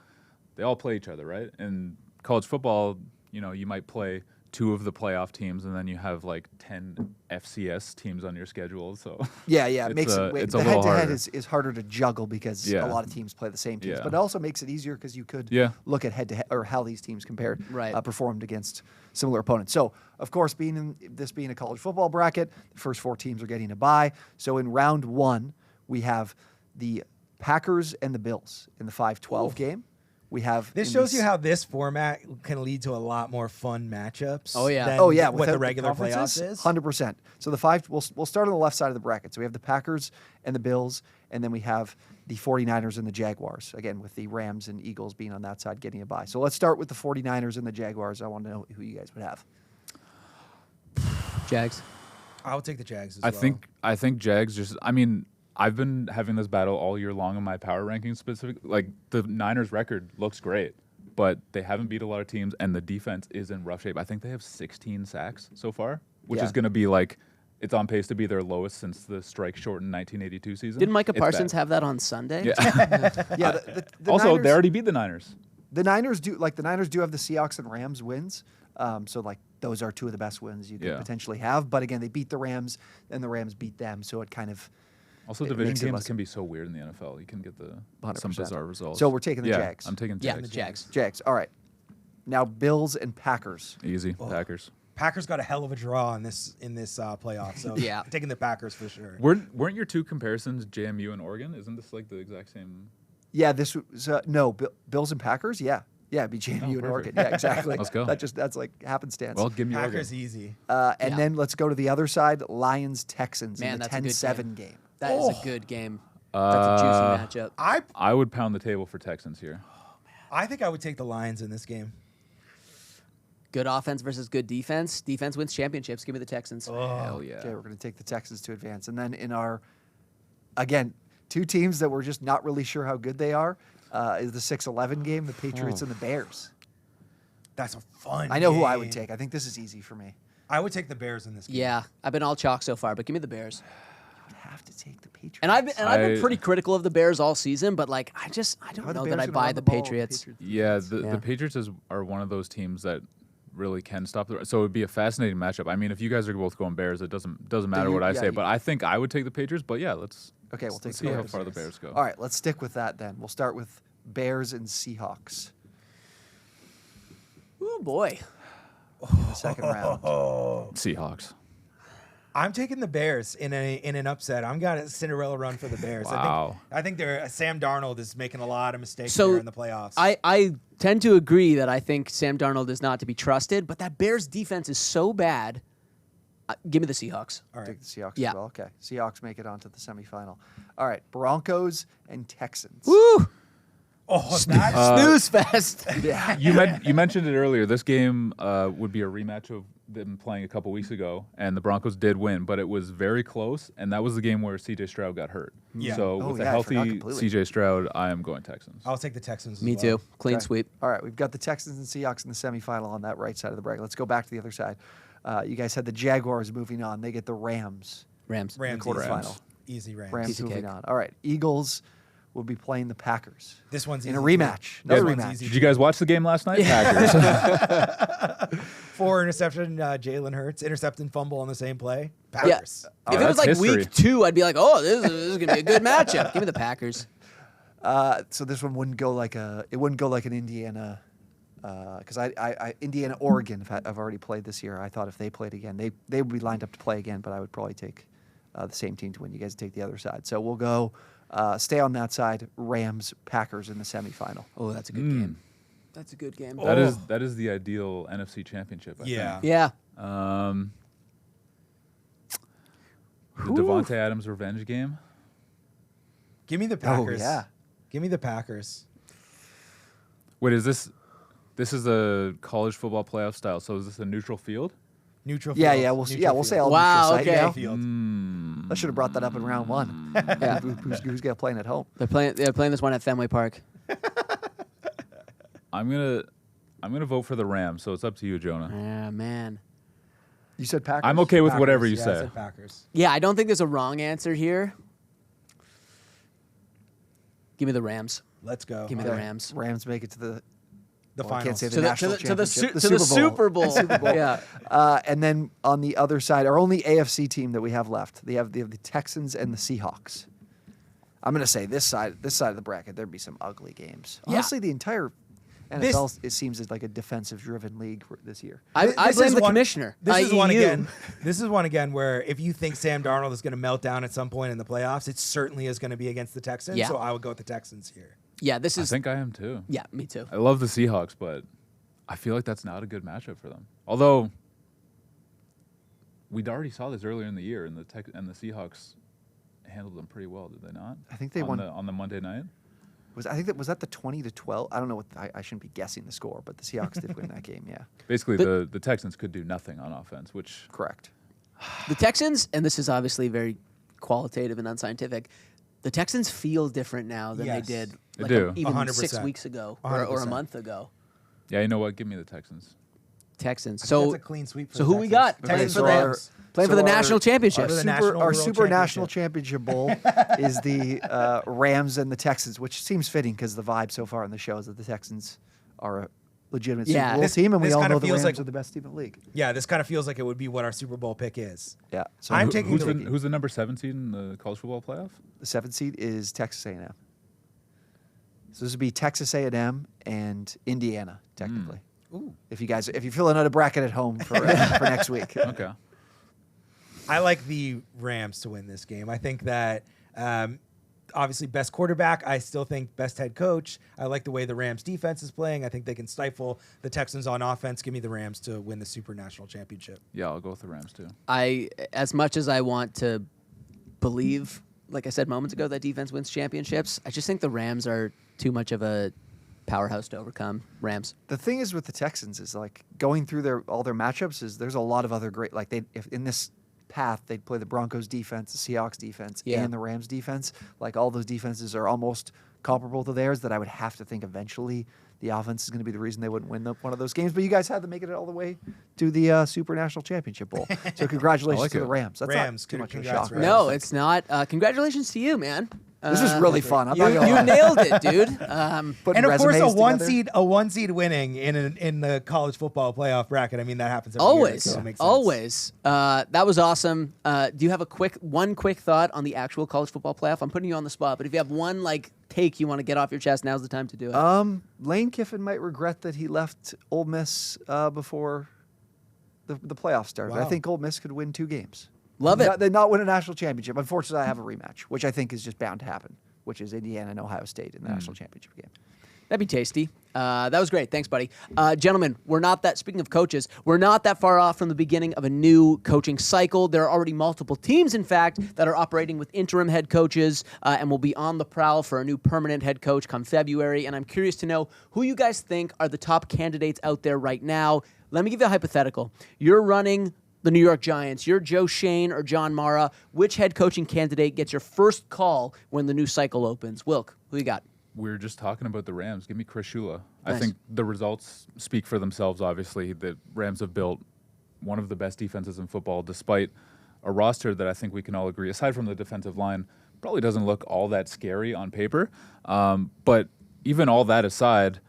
they all play each other, right? In college football, you might play 2 of the playoff teams, and then you have like 10 FCS teams on your schedule. So yeah, it it's makes a it little the head-to-head harder. is harder to juggle because a lot of teams play the same teams, but it also makes it easier because you could look at head-to-head or how these teams compared, performed against similar opponents. So, of course, being a college football bracket, the first 4 teams are getting a bye. So in round 1, we have the Packers and the Bills in the 5-12 game. We have This shows you how this format can lead to a lot more fun matchups. Oh, yeah. Than what the regular playoffs is. 100%. So the 5, we'll start on the left side of the bracket. So we have the Packers and the Bills, and then we have the 49ers and the Jaguars, again, with the Rams and Eagles being on that side getting a bye. So let's start with the 49ers and the Jaguars. I want to know who you guys would have. Jags. I would take the Jags as I well. think Jags I've been having this battle all year long in my power rankings specifically. Like, the Niners record looks great, but they haven't beat a lot of teams, and the defense is in rough shape. I think they have 16 sacks so far, which is going to be like, it's on pace to be their lowest since the strike-shortened 1982 season. Didn't Micah It's Parsons bad. have that on Sunday? Yeah. Yeah. The Also, Niners, they already beat the Niners. the Niners do have the Seahawks and Rams wins. So like those are 2 of the best wins you could potentially have. But again, they beat the Rams, and the Rams beat them. So it kind of Also, it division makes it games less- can be so weird in the NFL. You can get some 100%. bizarre results. So we're taking the Jags. I'm taking Yeah, Jags. the Jags. Jags. All right. Now Bills and Packers. Easy. Packers. Packers got a hell of a draw in this playoff. So Yeah. I'm taking the Packers for sure. Weren't your 2 comparisons JMU and Oregon? Isn't this like the exact same? Yeah, this was no Bills and Packers. Yeah, it'd be JMU and perfect. Oregon. Yeah, exactly. Let's go. That's like happenstance. Well, give me Packers Oregon. easy. And then let's go to the other side, Lions Texans Man, in the that's a good 10-7 game. That is a good game. That's a juicy matchup. I would pound the table for Texans here. I think I would take the Lions in this game. Good offense versus good defense. Defense wins championships. Give me the Texans. Hell yeah. Okay, we're going to take the Texans to advance. And then in our, again, 2 teams that we're just not really sure how good they are, is the 6-11 game, the Patriots and the Bears. That's a fun I know who I game. would take. I think this is easy for me. I would take the Bears in this game. Yeah, I've been all chalk so far, but give me the Bears. I would have to take the Patriots. And I've been pretty critical of the Bears all season, but like I don't Are the know Bears that I gonna buy run the ball? Patriots. Yeah, the Patriots are one of those teams that really can stop the. So it would be a fascinating matchup. I mean, if you guys are both going Bears, it doesn't matter what I say. But I think I would take the Patriots. But yeah, let's Okay, we'll take see the how Bears. far the Bears go. All right, let's stick with that then. We'll start with Bears and Seahawks Oh boy. in the second round. Seahawks. I'm taking the Bears in an upset. I'm got a Cinderella run for the Bears. Wow. I think Sam Darnold is making a lot of mistakes So here in the playoffs. I tend to agree that I think Sam Darnold is not to be trusted, but that Bears defense is so bad. Give me the Seahawks. All right. Take the Seahawks Yeah. as well. Okay. Seahawks make it onto the semifinal. All right. Broncos and Texans. Woo! Oh, that Snooze fest. Yeah. You mentioned it earlier. This game would be a rematch of them playing a couple weeks ago, and the Broncos did win, but it was very close, and that was the game where C.J. Stroud got hurt. Yeah. So Oh, with yeah, a I forgot healthy completely. C.J. Stroud, I am going Texans. I'll take the Texans. Me as well. too. Clean Okay. sweep. All right. We've got the Texans and Seahawks in the semifinal on that right side of the bracket. Let's go back to the other side. You guys had the Jaguars moving on. They get the Rams. Rams. Rams. quarterfinal. Easy Rams. Rams Piece of moving cake. on. All right. Eagles will be playing the Packers This one's in easy a too. rematch. This Another one's rematch. easy Did too. you guys watch the game last night? Packers. 4 interception, Jalen Hurts, intercept and fumble on the same play. Yeah. Packers. If it was that's like history. week 2, I'd be like, oh, this is going to be a good matchup. Give me the Packers. So this one wouldn't go like an Indiana, because Indiana, Oregon have already played this year. I thought if they played again, they would be lined up to play again, but I would probably take the same team to win. You guys take the other side. So we'll go stay on that side. Rams, Packers in the semifinal. Oh, that's a good game. That's a good game. That is the ideal NFC Championship. I Yeah. Yeah. think. The Devontae Adams revenge game. Give me the Packers. Oh yeah. Give me the Packers. Wait, is this is a college football playoff style? So is this a neutral field? Neutral Yeah, field. yeah. We'll say all Wow, neutral site okay. now. Field. I should have brought that up in round one. Yeah. Who's got playing at home? They're playing this one at Fenway Park. I'm gonna vote for the Rams. So it's up to you, Jonah. Ah, man. You said Packers. I'm okay with whatever you Yeah, I say. said Packers. Yeah, I don't think there's a wrong answer here. Give me the Rams. Let's go. Give me the Rams. Rams make it to the. The I finals. can't say To the the, national to the, to the, championship. su- to the Super Bowl. Super Bowl. Yeah. And then on the other side, our only AFC team that we have left, they have the Texans and the Seahawks. I'm going to say this side of the bracket, there'd be some ugly games. Yeah. Honestly, the entire NFL it seems like a defensive-driven league this year. I This blame is the one- commissioner. This is i.e. one you. again. This is one again where if you think Sam Darnold is going to melt down at some point in the playoffs, it certainly is going to be against the Texans. Yeah. So I would go with the Texans here. Yeah, this I is. think I am too. Yeah, me too. I love the Seahawks, but I feel like that's not a good matchup for them. Although we'd already saw this earlier in the year, and the Seahawks handled them pretty well, did they not? I think they on won. on the Monday night. Was that the 20-12? I don't know what I shouldn't be guessing the score, but the Seahawks did win that game. Yeah, Basically, But- the Texans could do nothing on offense, which correct. The Texans, and this is obviously very qualitative and unscientific, the Texans feel different now than Yes. they did They like do. even 100%. 6 weeks ago or a 100%. month ago. yeah, you know what? Give me the Texans. Texans. I think So that's a clean sweep for so the who we Texans. got? Playing Texans for so the our- playing for so the our- national championship. our super- national Our world super national championship. championship bowl is the Rams and the Texans, which seems fitting because the vibe so far in the show is that the Texans are a legitimate Yeah. Super Bowl This- team, and we this all kinda know the feels Rams like- are the best team in the league. Yeah, this kind of feels like it would be what our Super Bowl pick is. Yeah. So I'm who- taking Who's the- who's the number 7 seed in the college football playoff? the 7th seed is Texas A&M. So this would be Texas A&M and Indiana, technically. Ooh. If you're filling out a bracket at home for next week. Okay. I like the Rams to win this game. I think that obviously best quarterback. I still think best head coach. I like the way the Rams defense is playing. I think they can stifle the Texans on offense. Give me the Rams to win the Super National Championship. Yeah, I'll go with the Rams too. As much as I want to believe, like I said moments ago, that defense wins championships, I just think the Rams are too much of a powerhouse to overcome. Rams. The thing is with the Texans is like going through all their matchups is there's a lot of other great if in this path they'd play the Broncos defense, the Seahawks defense, Yeah. and the Rams defense. Like all those defenses are almost comparable to theirs. That I would have to think eventually the offense is going to be the reason they wouldn't win one of those games. But you guys had to make it all the way to the Super National Championship Bowl. So congratulations like to the it. Rams. That's Rams, not too much of a congrats, shock. Rams. No, it's not. Congratulations to you, man. This is really fun. I'm You, not gonna you lie. nailed it, dude. Putting And of course, resumes a one seed winning in the college football playoff bracket. I mean, that happens every year, Always, so it makes sense. always. That was awesome. Do you have one quick thought on the actual college football playoff? I'm putting you on the spot, but if you have one take you want to get off your chest, now's the time to do it. Lane Kiffin might regret that he left Ole Miss before the playoffs started. Wow. I think Ole Miss could win 2 games. Love it. They not win a national championship. Unfortunately, I have a rematch, which I think is just bound to happen, which is Indiana and Ohio State in the national championship game. That'd be tasty. That was great. Thanks, buddy. Gentlemen, speaking of coaches, we're not that far off from the beginning of a new coaching cycle. There are already multiple teams, in fact, that are operating with interim head coaches and will be on the prowl for a new permanent head coach come February. And I'm curious to know who you guys think are the top candidates out there right now. Let me give you a hypothetical. You're running the New York Giants. You're Joe Shane or John Mara. Which head coaching candidate gets your first call when the new cycle opens? Wilk, who you got? We were just talking about the Rams. Give me Chris Shula. Nice. I think the results speak for themselves, obviously. The Rams have built one of the best defenses in football, despite a roster that I think we can all agree, aside from the defensive line, probably doesn't look all that scary on paper. But even all that aside,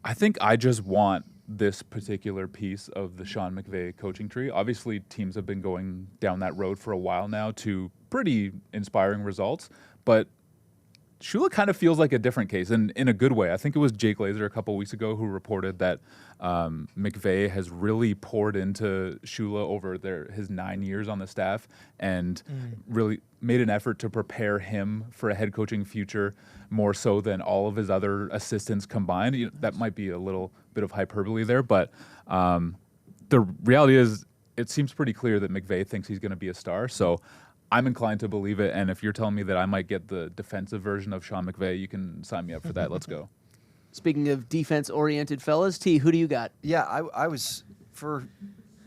I think I just want this particular piece of the Sean McVay coaching tree. Obviously, teams have been going down that road for a while now to pretty inspiring results, but Shula kind of feels like a different case, and in a good way. I think it was Jake Laser a couple weeks ago who reported that McVay has really poured into Shula over his 9 years on the staff and really made an effort to prepare him for a head coaching future more so than all of his other assistants combined. That might be a little bit of hyperbole there, but the reality is it seems pretty clear that McVay thinks he's going to be a star. So I'm inclined to believe it, and if you're telling me that I might get the defensive version of Sean McVay, you can sign me up for that. Let's go. Speaking of defense-oriented fellas, T, who do you got? Yeah, I was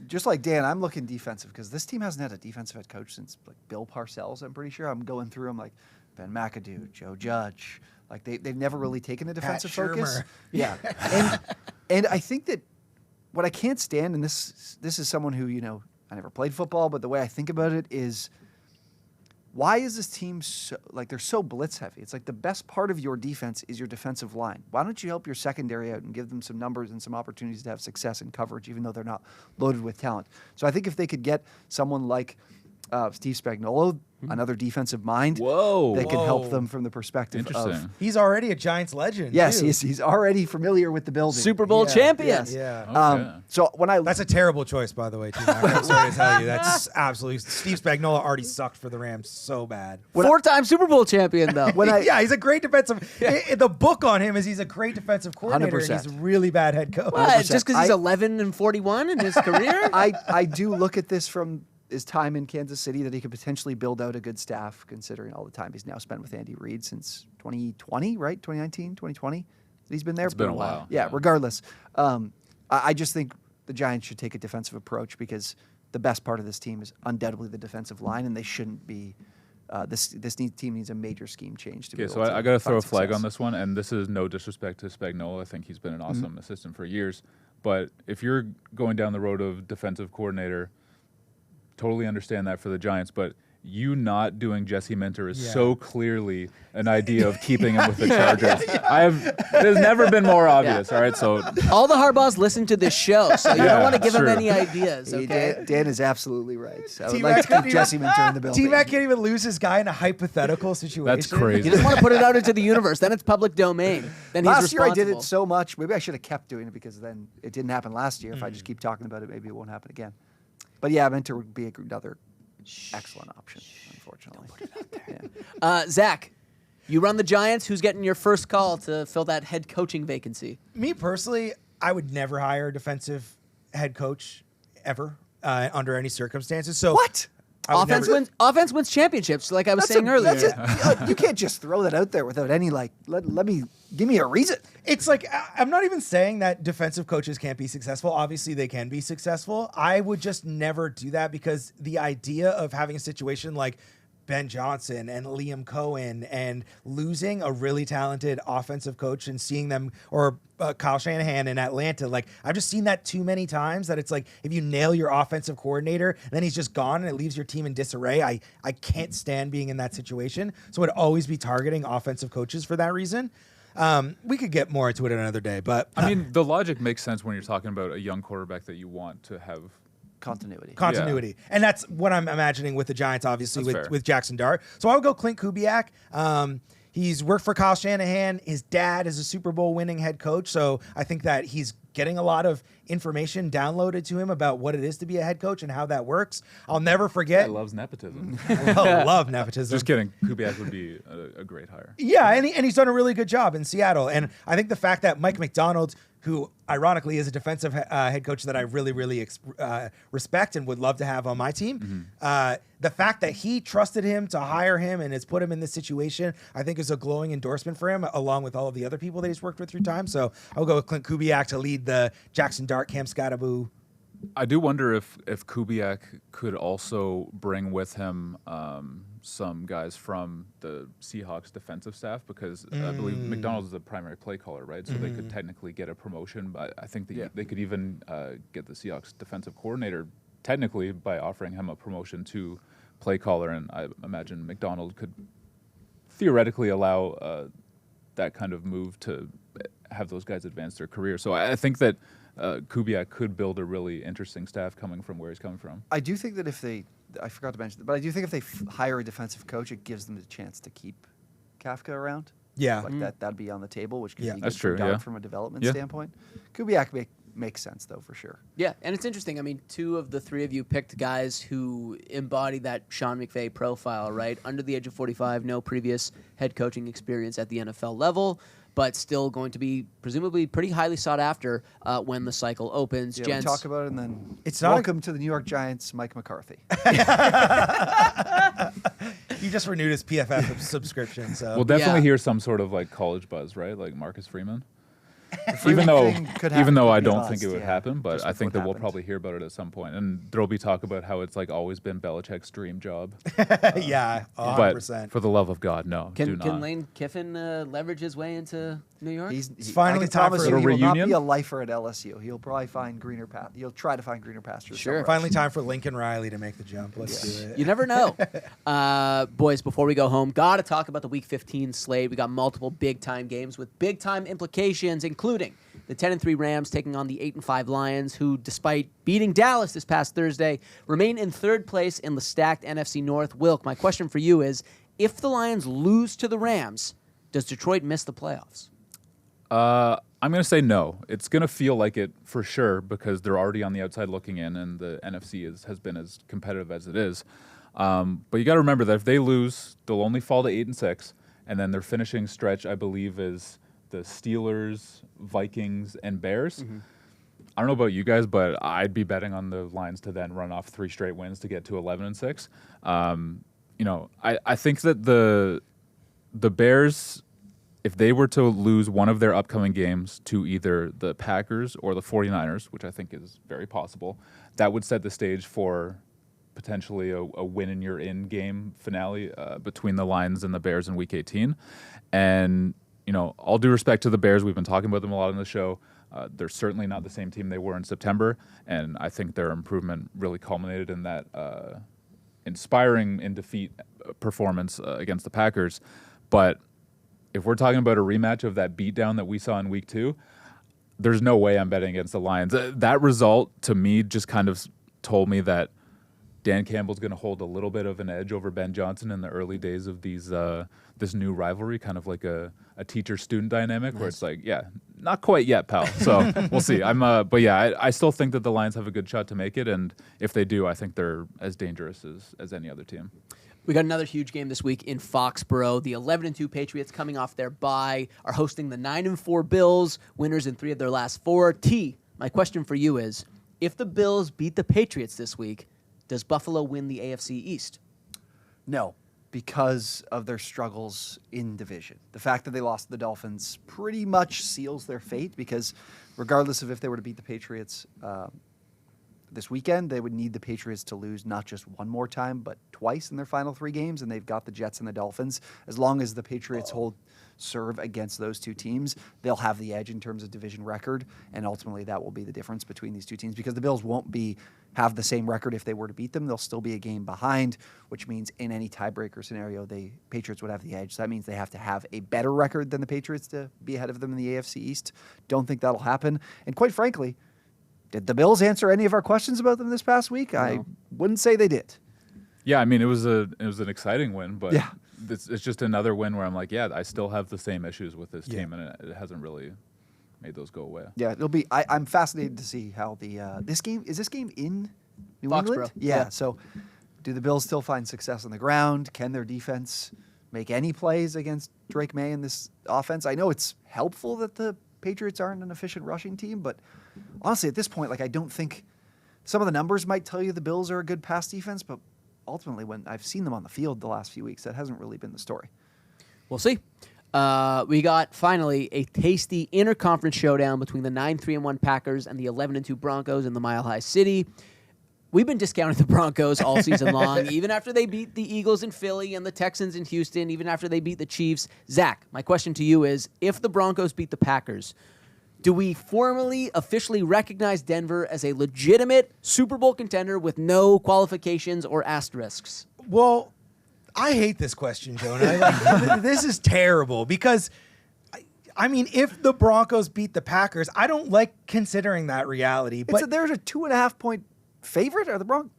just like Dan. I'm looking defensive because this team hasn't had a defensive head coach since Bill Parcells. I'm pretty sure. I'm going through them like Ben McAdoo, Joe Judge. They've never really taken a defensive focus. Shermer. Yeah, and I think that what I can't stand, and this is someone who I never played football, but the way I think about it is, why is this team they're so blitz heavy? It's like the best part of your defense is your defensive line. Why don't you help your secondary out and give them some numbers and some opportunities to have success in coverage, even though they're not loaded with talent? So I think if they could get someone like Steve Spagnuolo, another defensive mind, that can help them from the perspective of... He's already a Giants legend. Yes, too. he's already familiar with the building. Super Bowl champion. Yes. Yeah. Okay. So when I... That's a terrible choice, by the way, T-Mac. I'm sorry to tell you. That's absolutely... Steve Spagnuolo already sucked for the Rams so bad. 4-time Super Bowl champion, though. Yeah, he's a great defensive... The book on him is he's a great defensive coordinator, 100%. and he's a really bad head coach. What? Just because he's 11-41 in his career? I do look at this from his time in Kansas City, that he could potentially build out a good staff, considering all the time he's now spent with Andy Reid since 2020, right? 2019, 2020? He's been there. It's been a while. Yeah, regardless. I just think the Giants should take a defensive approach because the best part of this team is undoubtedly the defensive line, and they shouldn't be. This team needs a major scheme change to be Okay, able so to I got to throw a find flag success. on this one, and this is no disrespect to Spagnuolo. I think he's been an awesome assistant for years. But if you're going down the road of defensive coordinator, totally understand that for the Giants, but you not doing Jesse Minter is so clearly an idea of keeping him with the Chargers. There's never been more obvious, all right? So all the Harbaughs listen to this show, so you don't want to give them true. any ideas, okay? Dan is absolutely right. I would T-Mac like to can't keep Jesse Minter in the building. T-Mac can't even lose his guy in a hypothetical situation. that's crazy. You just want to put it out into the universe. Then it's public domain. Then he's Last year I did responsible. it so much. Maybe I should have kept doing it because then it didn't happen last year. If I just keep talking about it, maybe it won't happen again. But yeah, Minter would be another excellent option, unfortunately. Don't put it out there. Zach, you run the Giants. Who's getting your first call to fill that head coaching vacancy? Me personally, I would never hire a defensive head coach ever under any circumstances. So What? I would never- Offense wins championships, like I was saying earlier. You can't just throw that out there without any give me a reason. It's like, I'm not even saying that defensive coaches can't be successful. Obviously, they can be successful. I would just never do that because the idea of having a situation like Ben Johnson and Liam Cohen and losing a really talented offensive coach and seeing them, or Kyle Shanahan in Atlanta. Like, I've just seen that too many times that it's like, if you nail your offensive coordinator and then he's just gone and it leaves your team in disarray, I can't stand being in that situation. So I'd always be targeting offensive coaches for that reason. We could get more into it another day, but I mean, the logic makes sense when you're talking about a young quarterback that you want to have Continuity. continuity. And that's what I'm imagining with the Giants, obviously, That's fair. with Jackson Dart. So I would go Clint Kubiak. He's worked for Kyle Shanahan. His dad is a Super Bowl winning head coach. So I think that he's getting a lot of information downloaded to him about what it is to be a head coach and how that works. I'll never forget. He loves nepotism. I love nepotism. Just kidding. Kubiak would be a great hire. Yeah, and he's done a really good job in Seattle. And I think the fact that Mike McDonald, who ironically is a defensive head coach that I really, really respect and would love to have on my team, the fact that he trusted him to hire him and has put him in this situation, I think is a glowing endorsement for him, along with all of the other people that he's worked with through time. So I'll go with Clint Kubiak to lead the Jackson Dart Camp Scattaboo. I do wonder if Kubiak could also bring with him some guys from the Seahawks defensive staff, because I believe McDonald is the primary play caller, right? So they could technically get a promotion, but I think that they could even get the Seahawks defensive coordinator technically by offering him a promotion to play caller, and I imagine McDonald could theoretically allow that kind of move to have those guys advance their career. So I think that Kubiak could build a really interesting staff coming from where he's coming from. I do think that if they, I forgot to mention, but I do think if they hire a defensive coach, it gives them the chance to keep Kafka around. Yeah. Like that'd be on the table, which could be That's good true, for Dart yeah. from a development Yeah. standpoint. Kubiak makes sense, though, for sure. Yeah, and it's interesting. I mean, 2 of the 3 of you picked guys who embody that Sean McVay profile, right? Under the age of 45, no previous head coaching experience at the NFL level, but still going to be presumably pretty highly sought after when the cycle opens. Yeah, Gents, we talk about it, and then It's not welcome to the New York Giants, Mike McCarthy. He just renewed his PFF subscription. So We'll definitely Yeah. hear some sort of like college buzz, right? Like Marcus Freeman. Freeman thing could happen, Even though could I be a don't bust, think it would yeah, happen, but just I with think what that we'll happened. probably hear about it at some point. And there'll be talk about how it's like always been Belichick's dream job. yeah, 100%. But for the love of God, no, do can not. Lane Kiffin leverage his way into New York? It's finally I can time promise for you, a he will not reunion? be a lifer at LSU. He'll probably find greener path. He'll try to find greener pastures. Sure. somewhere Finally else. time for Lincoln Riley to make the jump. Let's do it. You never know. Boys, before we go home, got to talk about the Week 15 slate. We got multiple big-time games with big-time implications, including the 10-3 Rams taking on the 8-5 Lions, who, despite beating Dallas this past Thursday, remain in 3rd place in the stacked NFC North. Wilk, my question for you is, if the Lions lose to the Rams, does Detroit miss the playoffs? I'm going to say no. It's going to feel like it for sure because they're already on the outside looking in, and the NFC has been as competitive as it is. But you got to remember that if they lose, they'll only fall to 8-6, and then their finishing stretch, I believe, is the Steelers, Vikings, and Bears. I don't know about you guys, but I'd be betting on the Lions to then run off 3 straight wins to get to 11-6. I think that the Bears, if they were to lose one of their upcoming games to either the Packers or the 49ers, which I think is very possible, that would set the stage for potentially a win-and-you're-in game finale between the Lions and the Bears in Week 18. And, all due respect to the Bears, we've been talking about them a lot on the show. They're certainly not the same team they were in September, and I think their improvement really culminated in that inspiring in defeat performance against the Packers. But if we're talking about a rematch of that beatdown that we saw in Week 2, there's no way I'm betting against the Lions. That result, to me, just kind of told me that Dan Campbell's going to hold a little bit of an edge over Ben Johnson in the early days of this new rivalry, kind of like a teacher-student dynamic, where it's like, yeah, not quite yet, pal. So we'll see. But yeah, I still think that the Lions have a good shot to make it, and if they do, I think they're as dangerous as any other team. We got another huge game this week in Foxborough. The 11-2 Patriots, coming off their bye, are hosting the 9-4 Bills, winners in 3 of their last 4. T, my question for you is, if the Bills beat the Patriots this week, does Buffalo win the AFC East? No, because of their struggles in division. The fact that they lost to the Dolphins pretty much seals their fate, because regardless of if they were to beat the Patriots, this weekend. They would need the Patriots to lose not just one more time, but twice in their final 3 games, and they've got the Jets and the Dolphins. As long as the Patriots serve against those 2 teams, they'll have the edge in terms of division record, and ultimately that will be the difference between these 2 teams, because the Bills won't have the same record if they were to beat them. They'll still be a game behind, which means in any tiebreaker scenario, the Patriots would have the edge. So that means they have to have a better record than the Patriots to be ahead of them in the AFC East. Don't think that'll happen. And quite frankly, did the Bills answer any of our questions about them this past week? No. I wouldn't say they did. Yeah, I mean, it was an exciting win, but yeah. It's just another win where I'm like, yeah, I still have the same issues with this team, and it hasn't really made those go away. Yeah, it'll be. I'm fascinated to see how this game in New Foxborough. England. Yeah. So, do the Bills still find success on the ground? Can their defense make any plays against Drake May in this offense? I know it's helpful that the Patriots aren't an efficient rushing team, but honestly, at this point, I don't think some of the numbers might tell you the Bills are a good pass defense, but ultimately, when I've seen them on the field the last few weeks, that hasn't really been the story. We'll see. We got, finally, a tasty interconference showdown between the 9-3-1 Packers and the 11-2 Broncos in the Mile High City. We've been discounting the Broncos all season long, even after they beat the Eagles in Philly and the Texans in Houston, even after they beat the Chiefs. Zach, my question to you is, if the Broncos beat the Packers, do we formally, officially recognize Denver as a legitimate Super Bowl contender with no qualifications or asterisks? Well, I hate this question, Jonah. This is terrible because, I mean, if the Broncos beat the Packers, I don't like considering that reality. But there's a 2.5-point favorite. Are the Broncos?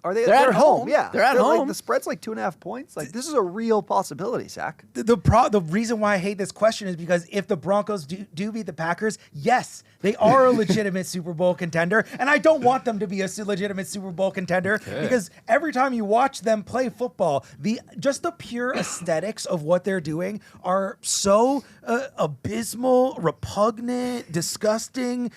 They're at home. Yeah, they're at home. The spread's 2.5 points. This is a real possibility, Zach. The reason why I hate this question is because if the Broncos do beat the Packers, yes, they are a legitimate Super Bowl contender, and I don't want them to be a legitimate Super Bowl contender because every time you watch them play football, just the pure aesthetics of what they're doing are so abysmal, repugnant, disgusting,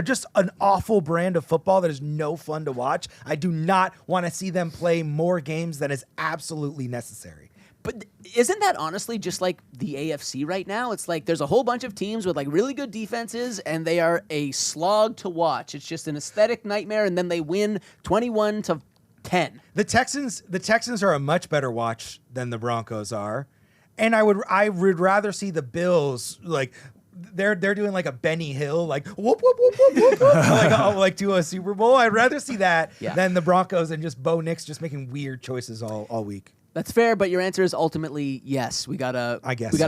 just an awful brand of football that is no fun to watch. I do not want to see them play more games than is absolutely necessary. But isn't that honestly just like the AFC right now? It's there's a whole bunch of teams with really good defenses, and they are a slog to watch. It's just an aesthetic nightmare, and then they win 21-10. The Texans are a much better watch than the Broncos are, and I would rather see the Bills They're doing a Benny Hill, whoop, whoop, whoop, whoop, whoop, to a Super Bowl. I'd rather see that than the Broncos and just Bo Nix just making weird choices all week. That's fair, but your answer is ultimately yes. We gotta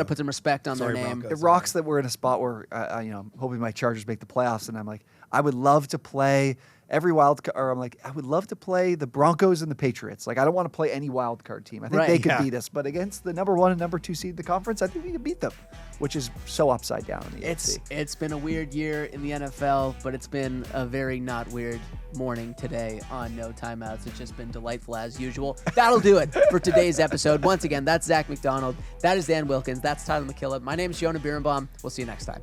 put some respect on their name. Broncos, it rocks that we're in a spot where I'm hoping my Chargers make the playoffs, and I'm I would love to play every wild card, or I would love to play the Broncos and the Patriots. I don't want to play any wild card team. I think they could beat us, but against the number 1 and number 2 seed in the conference, I think we could beat them, which is so upside down in the AFC. It's been a weird year in the NFL, but it's been a very not weird morning today on No Timeouts. It's just been delightful as usual. That'll do it for today's episode. Once again, that's Zak McDonald. That is Dan Wilkins. That's Tyler MacKillop. My name is Jonah Birenbaum. We'll see you next time.